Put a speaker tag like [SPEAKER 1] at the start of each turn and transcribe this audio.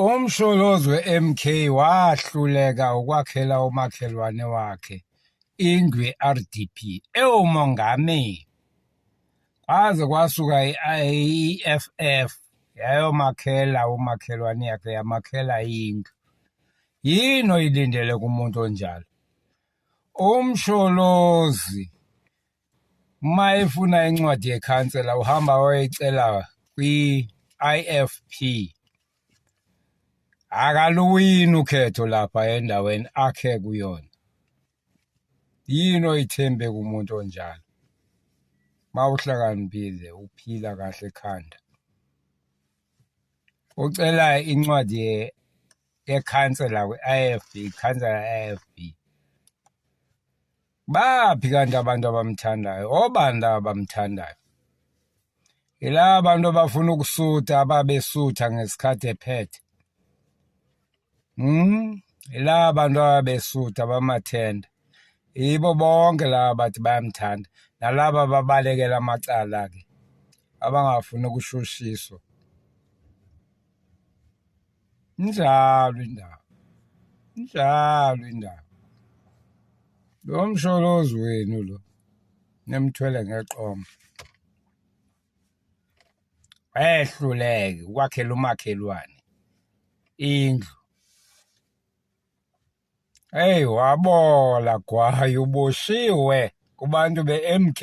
[SPEAKER 1] Umsholozi we-MK wahluleka ukwakhela umakhelwane wakhe indlu ye-RDP ewumongameli, kwaze kwasuka i-EFF yayomakhela umakhelwane yakhe yamakhela indlu. Yini oyilindele kumuntu onjalo? Umsholozi uma efuna incwadi yekhansela uhamba wayoyicela kwi-IFP. Akaluwini ukhetho lapha endaweni akhe kuyona. Yini oyithembe kumuntu onjalo? Mawuhlakaniphile uphila kahle ekhanda. Ucela incwadi yekhansela kwi-IFP, ikhansela IFP. Baphi kanti abantu abamthandayo? Obani laba abamthandayo? Yilaba abantu abafuna ukusutha, ababesutha ngesikhathi ephethe. Yilaba bantu ababesutha bamathenda. Yibo bonke laba bathi bayamthanda. Nalaba babalekela amacala-ke abangafuni ukushushiswa. Injalo indaba. Injalo indaba. Lo msholozi wenu lo nemthwele ngeqoma. Wehluleke ukwakhela umakhelwane indlu. Hey, wabola gwayi, uboshiwe kubantu be-MK.